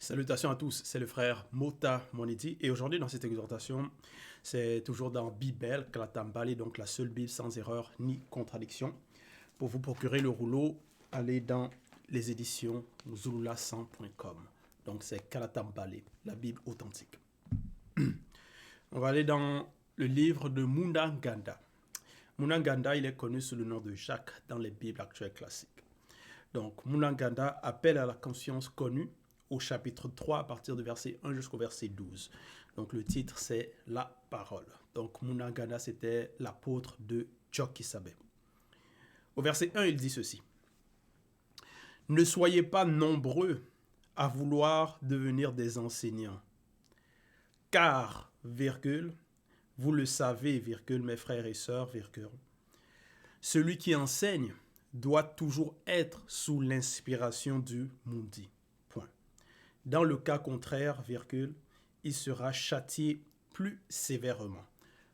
Salutations à tous, c'est le frère Mota Monidi et aujourd'hui dans cette exhortation, c'est toujours dans Bible, Kalatambali, donc la seule Bible sans erreur ni contradiction. Pour vous procurer le rouleau, allez dans les éditions zulula100.com. Donc c'est Kalatambali, la Bible authentique. On va aller dans le livre de Munanganda. Munanganda, il est connu sous le nom de Jacques dans les Bibles actuelles classiques. Donc Munanganda appelle à la conscience connue au chapitre 3 à partir du verset 1 jusqu'au verset 12. Donc le titre c'est La parole. Donc Munanganda c'était l'apôtre de Jokisabe. Au verset 1 il dit ceci. Ne soyez pas nombreux à vouloir devenir des enseignants. Car, virgule, vous le savez, virgule, mes frères et sœurs, virgule, celui qui enseigne doit toujours être sous l'inspiration du Mundi. Point. Dans le cas contraire, virgule, il sera châtié plus sévèrement.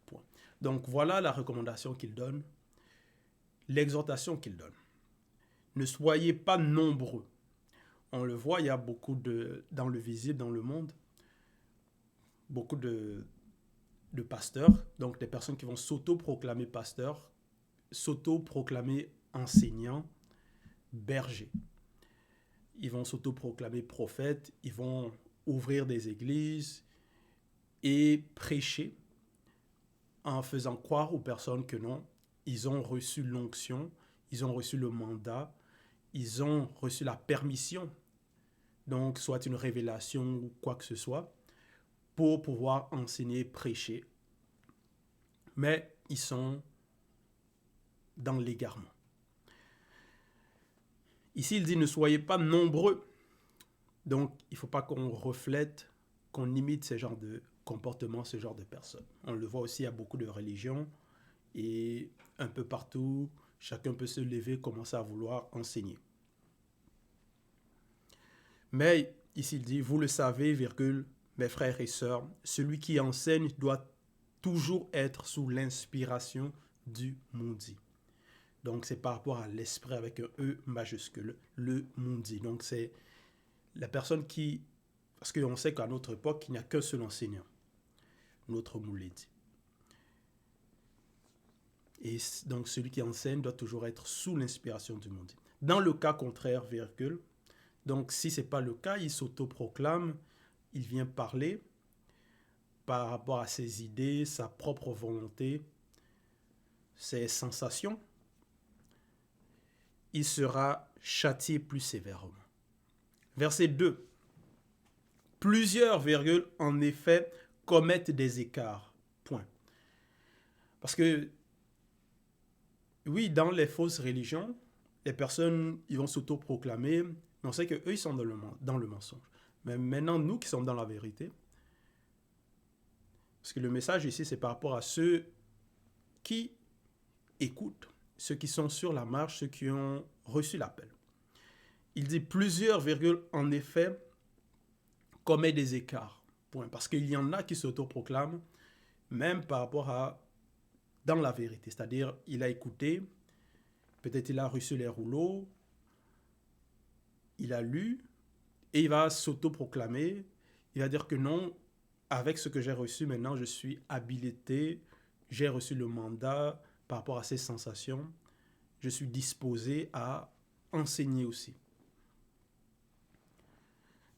Point. Donc voilà la recommandation qu'il donne, l'exhortation qu'il donne. Ne soyez pas nombreux. On le voit, il y a beaucoup dans le visible, dans le monde, beaucoup de pasteurs, donc des personnes qui vont s'auto-proclamer pasteurs, s'auto-proclamer enseignants, bergers. Ils vont s'auto-proclamer prophètes, ils vont ouvrir des églises et prêcher en faisant croire aux personnes que non, ils ont reçu l'onction, ils ont reçu le mandat, ils ont reçu la permission, donc soit une révélation ou quoi que ce soit, pour pouvoir enseigner, prêcher. Mais ils sont dans l'égarement. Ici, il dit ne soyez pas nombreux. Donc, il ne faut pas qu'on reflète, qu'on imite ce genre de comportement, ce genre de personnes. On le voit aussi à beaucoup de religions et un peu partout, chacun peut se lever, commencer à vouloir enseigner. Mais ici, il dit, vous le savez, virgule, mes frères et sœurs, celui qui enseigne doit toujours être sous l'inspiration du Mundi. Donc, c'est par rapport à l'esprit avec un E majuscule, le Mundi. Donc, c'est la personne qui... Parce qu'on sait qu'à notre époque, il n'y a qu'un seul enseignant, notre Mouledi. Et donc, celui qui enseigne doit toujours être sous l'inspiration du Mundi. Dans le cas contraire, virgule, donc si ce n'est pas le cas, il s'autoproclame, il vient parler par rapport à ses idées, sa propre volonté, ses sensations, il sera châtié plus sévèrement. Verset 2. Plusieurs, virgules, en effet, commettent des écarts. Point. Parce que, oui, dans les fausses religions, les personnes, ils vont s'autoproclamer, mais on sait qu'eux, ils sont dans le mensonge. Mais maintenant, nous qui sommes dans la vérité, parce que le message ici, c'est par rapport à ceux qui écoutent, ceux qui sont sur la marche, ceux qui ont reçu l'appel. Il dit plusieurs, virgules, en effet, commettent des écarts. Point. Parce qu'il y en a qui s'autoproclament, même par rapport à dans la vérité. C'est-à-dire, il a écouté, peut-être il a reçu les rouleaux, il a lu, et il va s'autoproclamer. Il va dire que non, avec ce que j'ai reçu, maintenant, je suis habilité, j'ai reçu le mandat par rapport à ces sensations, je suis disposé à enseigner aussi.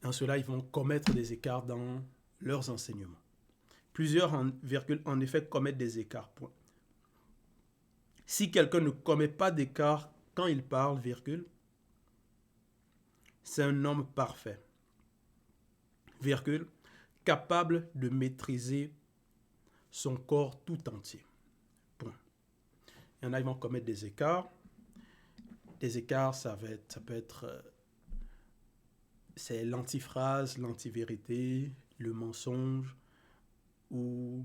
En cela, ils vont commettre des écarts dans leurs enseignements. Plusieurs, en effet, commettent des écarts. Point. Si quelqu'un ne commet pas d'écart quand il parle, virgule, c'est un homme parfait, virgule, capable de maîtriser son corps tout entier. Point. Il y en a, ils vont commettre des écarts. Des écarts, ça peut être c'est l'antiphrase, l'antivérité, le mensonge, ou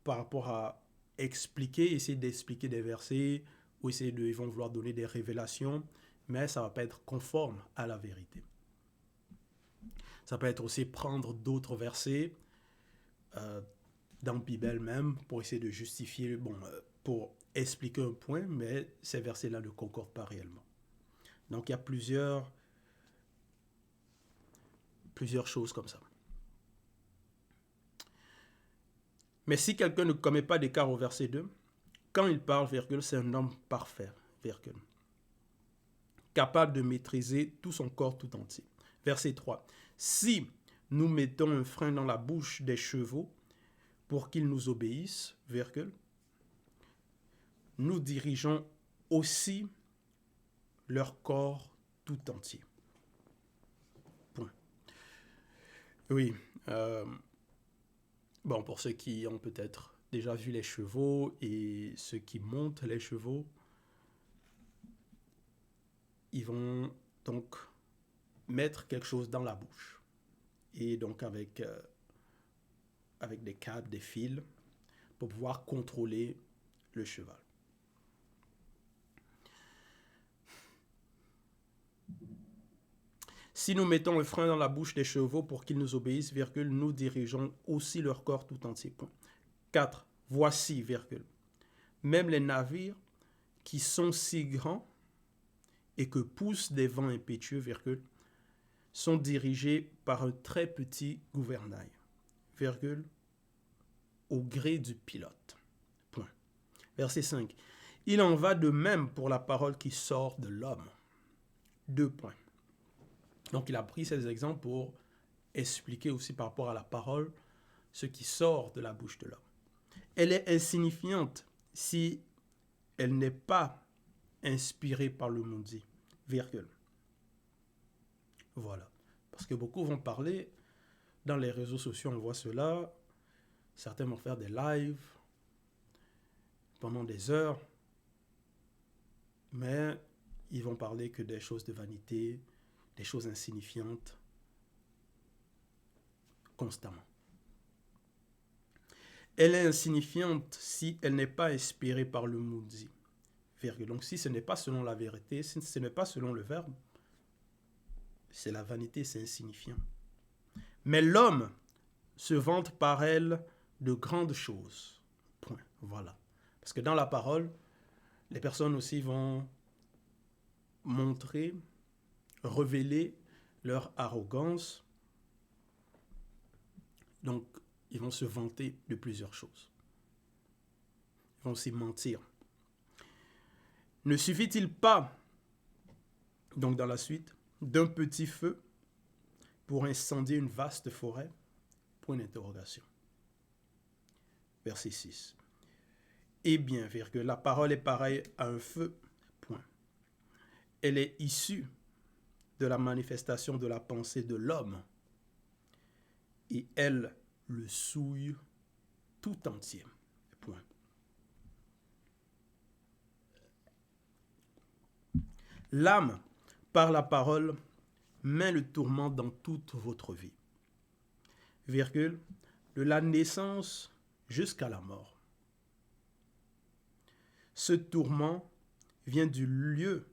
par rapport à expliquer, essayer d'expliquer des versets, ou ils vont vouloir donner des révélations, mais ça ne va pas être conforme à la vérité. Ça peut être aussi prendre d'autres versets dans la Bible même pour essayer de justifier, pour expliquer un point, mais ces versets-là ne concordent pas réellement. Donc il y a plusieurs plusieurs choses comme ça. Mais si quelqu'un ne commet pas d'écart au verset 2, quand il parle, virgule, c'est un homme parfait, virgule, capable de maîtriser tout son corps tout entier. Verset 3. Si nous mettons un frein dans la bouche des chevaux pour qu'ils nous obéissent, virgule, nous dirigeons aussi leur corps tout entier. Point. Oui. Bon, pour ceux qui ont peut-être déjà vu les chevaux et ceux qui montent les chevaux, ils vont donc mettre quelque chose dans la bouche. Et donc avec des câbles, des fils, pour pouvoir contrôler le cheval. Si nous mettons un frein dans la bouche des chevaux pour qu'ils nous obéissent, virgule, nous dirigeons aussi leur corps tout entier. Point. 4. Voici, virgule, même les navires qui sont si grands et que poussent des vents impétueux, virgule, sont dirigés par un très petit gouvernail, virgule, au gré du pilote. Point. Verset 5. Il en va de même pour la parole qui sort de l'homme. 2 points. Donc, il a pris ces exemples pour expliquer aussi par rapport à la parole ce qui sort de la bouche de l'homme. Elle est insignifiante si elle n'est pas inspirée par le maudit, virgule. Voilà. Parce que beaucoup vont parler, dans les réseaux sociaux, on voit cela, certains vont faire des lives pendant des heures, mais ils vont parler que des choses de vanité, des choses insignifiantes, constamment. Elle est insignifiante si elle n'est pas inspirée par le maudit. Donc si ce n'est pas selon la vérité, si ce n'est pas selon le verbe, c'est la vanité, c'est insignifiant. Mais l'homme se vante par elle de grandes choses. Point. Voilà. Parce que dans la parole, les personnes aussi vont montrer, révéler leur arrogance. Donc, ils vont se vanter de plusieurs choses. Ils vont aussi mentir. Ne suffit-il pas, donc dans la suite, d'un petit feu pour incendier une vaste forêt? Point d'interrogation. Verset 6. Eh bien, virgule, la parole est pareille à un feu. Point. Elle est issue de la manifestation de la pensée de l'homme et elle le souille tout entier. Point. L'âme, par la parole, met le tourment dans toute votre vie. Virgule, de la naissance jusqu'à la mort. Ce tourment vient du lieu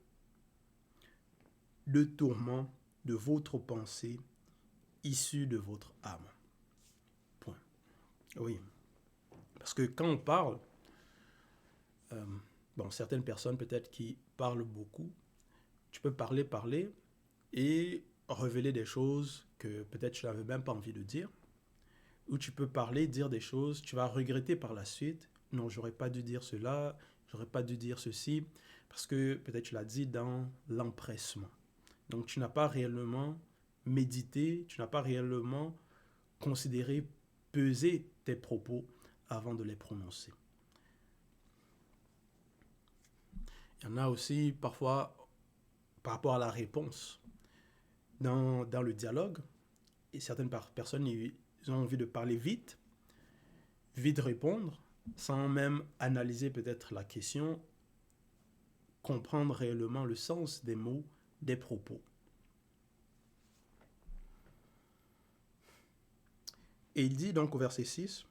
de tourment de votre pensée issue de votre âme. Point. Oui. Parce que quand on parle, certaines personnes peut-être qui parlent beaucoup, tu peux parler et révéler des choses que peut-être tu n'avais même pas envie de dire. Ou tu peux parler, dire des choses, tu vas regretter par la suite. Non, j'aurais pas dû dire cela, j'aurais pas dû dire ceci, parce que peut-être tu l'as dit dans l'empressement. Donc tu n'as pas réellement médité, tu n'as pas réellement considéré, pesé tes propos avant de les prononcer. Il y en a aussi parfois par rapport à la réponse dans le dialogue. Et certaines personnes, ils ont envie de parler vite répondre, sans même analyser peut-être la question, comprendre réellement le sens des mots, des propos. Et il dit donc au verset 6,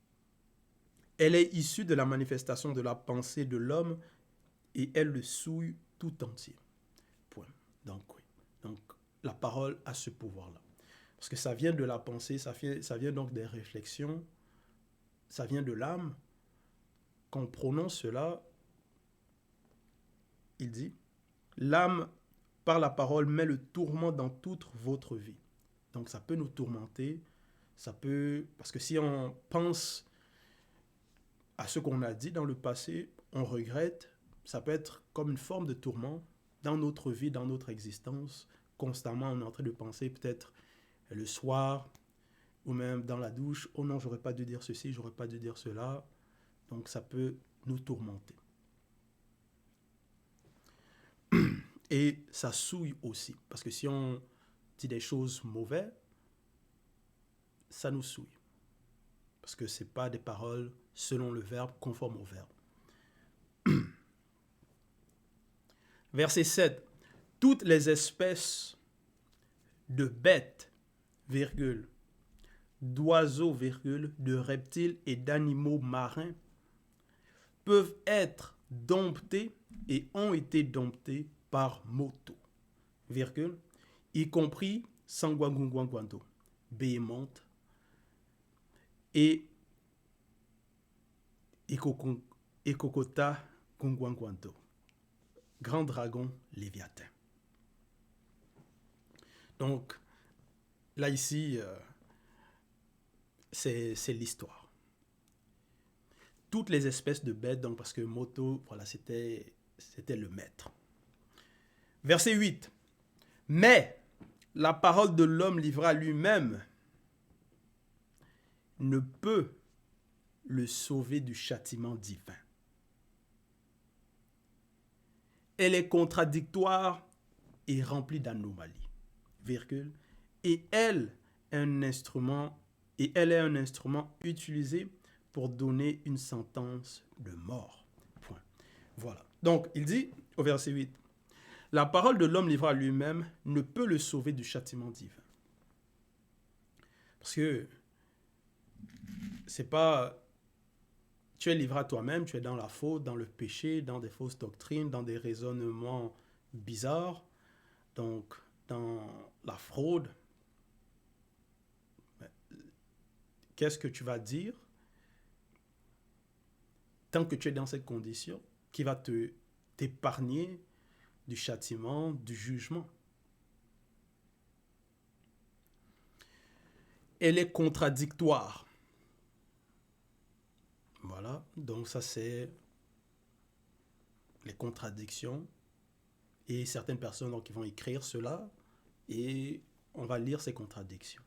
« Elle est issue de la manifestation de la pensée de l'homme et elle le souille tout entier. » Point. Donc oui. Donc la parole a ce pouvoir-là. Parce que ça vient de la pensée, ça vient donc des réflexions, ça vient de l'âme. Quand on prononce cela, il dit, « L'âme, par la parole, met le tourment dans toute votre vie. » Donc ça peut nous tourmenter, parce que si on pense à ce qu'on a dit dans le passé, on regrette, ça peut être comme une forme de tourment dans notre vie, dans notre existence. Constamment, on est en train de penser peut-être le soir ou même dans la douche, oh non, j'aurais pas dû dire ceci, j'aurais pas dû dire cela. Donc ça peut nous tourmenter. Et ça souille aussi, parce que si on dit des choses mauvaises, ça nous souille. Parce que ce n'est pas des paroles selon le verbe, conformes au verbe. Verset 7. Toutes les espèces de bêtes, virgule, d'oiseaux, virgule, de reptiles et d'animaux marins peuvent être domptés et ont été domptés par moto, virgule, y compris Sangwangungwangwando, Béhémonte et Ekokota Gungwangwando, grand dragon Léviathan. Donc, là ici, c'est l'histoire. Toutes les espèces de bêtes, donc parce que Moto, voilà, c'était le maître. Verset 8. Mais la parole de l'homme livrée à lui-même ne peut le sauver du châtiment divin. Elle est contradictoire et remplie d'anomalies, virgule, et elle est un instrument utilisé pour donner une sentence de mort. Point. Voilà. Donc, il dit au verset 8, la parole de l'homme livrée à lui-même ne peut le sauver du châtiment divin. Parce que c'est pas... Tu es livré à toi-même, tu es dans la faute, dans le péché, dans des fausses doctrines, dans des raisonnements bizarres, donc dans la fraude. Qu'est-ce que tu vas dire tant que tu es dans cette condition qui va t'épargner du châtiment, du jugement? Elle est contradictoire. Voilà, donc ça c'est les contradictions. Et certaines personnes donc, qui vont écrire cela et on va lire ces contradictions.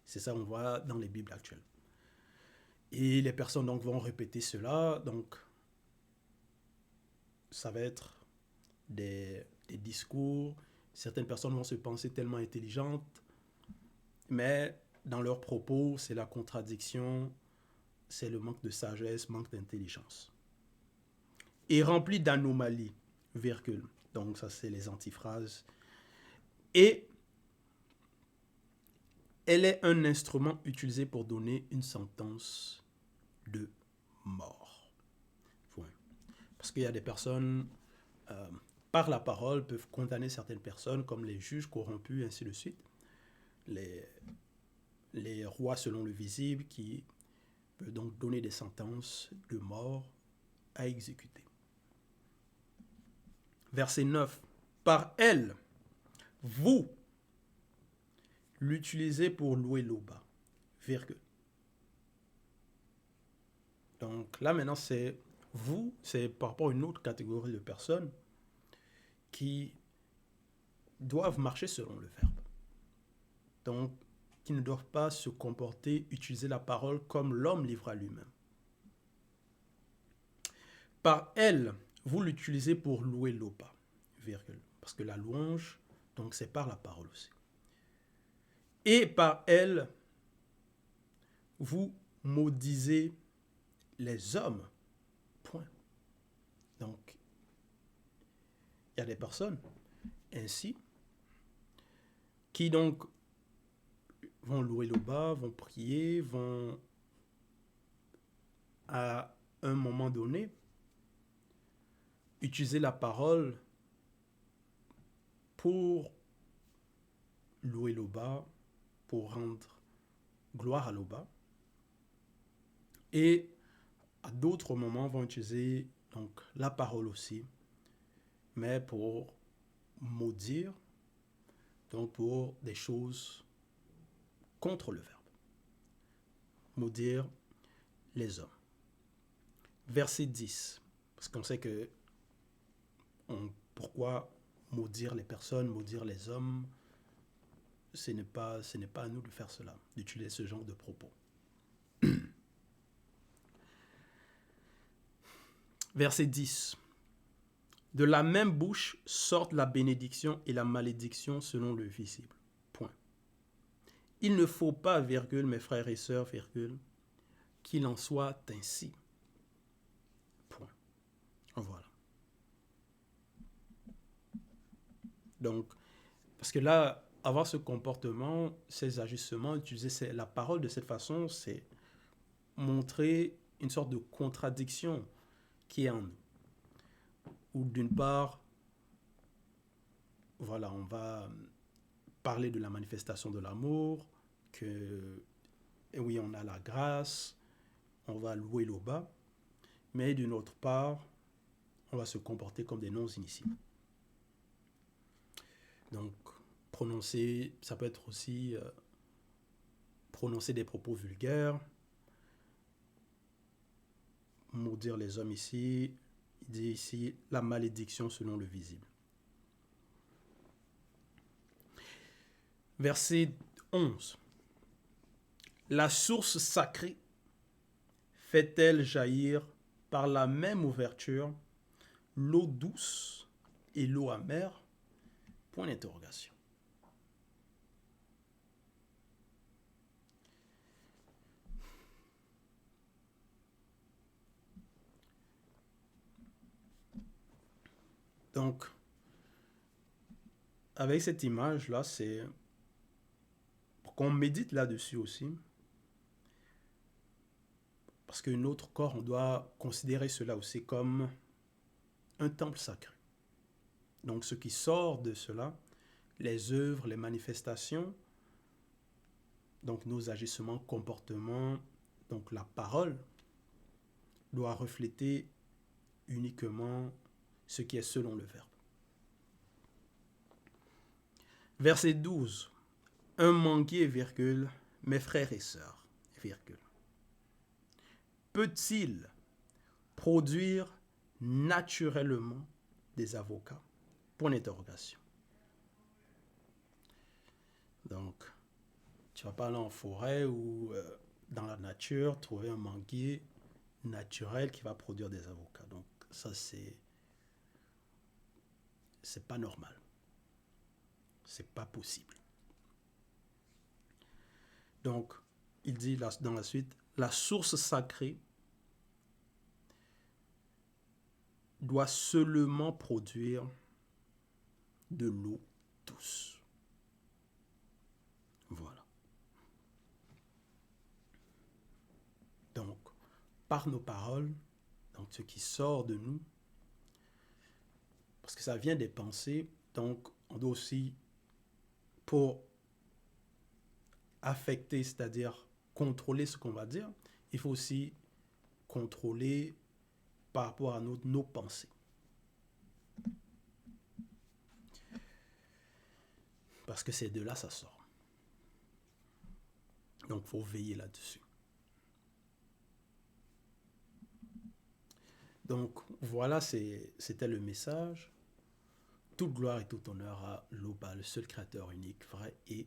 C'est ça qu'on voit dans les Bibles actuelles. Et les personnes donc vont répéter cela, donc ça va être des discours. Certaines personnes vont se penser tellement intelligentes, mais dans leurs propos, c'est la contradiction, c'est le manque de sagesse, manque d'intelligence. Et rempli d'anomalies, virgule. Donc ça, c'est les antiphrases. Et elle est un instrument utilisé pour donner une sentence de mort. Point. Parce qu'il y a des personnes, par la parole, peuvent condamner certaines personnes, comme les juges corrompus, ainsi de suite. Les rois selon le visible, qui peuvent donc donner des sentences de mort à exécuter. Verset 9. Par elle, vous l'utilisez pour louer l'Oba, virgule. Donc là maintenant c'est vous, c'est par rapport à une autre catégorie de personnes qui doivent marcher selon le verbe. Donc qui ne doivent pas se comporter, utiliser la parole comme l'homme livre à lui-même. Par elle, vous l'utilisez pour louer l'Oba, virgule. Parce que la louange, donc c'est par la parole aussi. Et par elle, vous maudisez les hommes. Point. Donc, il y a des personnes ainsi qui donc vont louer l'Oba, vont prier, vont à un moment donné utiliser la parole pour louer l'Oba, pour rendre gloire à l'Oba. Et à d'autres moments, vont utiliser donc la parole aussi, mais pour maudire, donc pour des choses contre le verbe. Maudire les hommes. Verset 10. Parce qu'on sait que pourquoi maudire les personnes, maudire les hommes, ce n'est pas à nous de faire cela, d'utiliser ce genre de propos. Verset 10. De la même bouche sortent la bénédiction et la malédiction selon le visible. Point. Il ne faut pas, virgule, mes frères et sœurs, virgule, qu'il en soit ainsi. Point. Voilà. Donc, parce que là, avoir ce comportement, ces ajustements, utiliser la parole de cette façon, c'est montrer une sorte de contradiction qui est en nous. Ou d'une part, voilà, on va parler de la manifestation de l'amour, que, et oui, on a la grâce, on va louer le bas, mais d'une autre part, on va se comporter comme des non-initiés. Donc, prononcer, ça peut être aussi prononcer des propos vulgaires, maudire les hommes ici, il dit ici la malédiction selon le visible. Verset 11. La source sacrée fait-elle jaillir par la même ouverture l'eau douce et l'eau amère? Point d'interrogation. Donc, avec cette image-là, c'est pour qu'on médite là-dessus aussi. Parce que notre corps, on doit considérer cela aussi comme un temple sacré. Donc, ce qui sort de cela, les œuvres, les manifestations, donc nos agissements, comportements, donc la parole, doit refléter uniquement ce qui est selon le verbe. Verset 12. Un manguier, virgule, mes frères et sœurs, virgule. Peut-il produire naturellement des avocats? Point d'interrogation. Donc, tu vas pas aller en forêt ou dans la nature trouver un manguier naturel qui va produire des avocats. Donc, ça, c'est pas normal. C'est pas possible. Donc, il dit dans la suite, la source sacrée doit seulement produire de l'eau douce. Voilà. Donc, par nos paroles, donc ce qui sort de nous, parce que ça vient des pensées, donc on doit aussi, pour affecter, c'est-à-dire contrôler ce qu'on va dire, il faut aussi contrôler par rapport à nos pensées. Parce que c'est de là ça sort. Donc, il faut veiller là-dessus. Donc, voilà, c'était le message. Toute gloire et tout honneur à l'Oba, le seul créateur unique, vrai et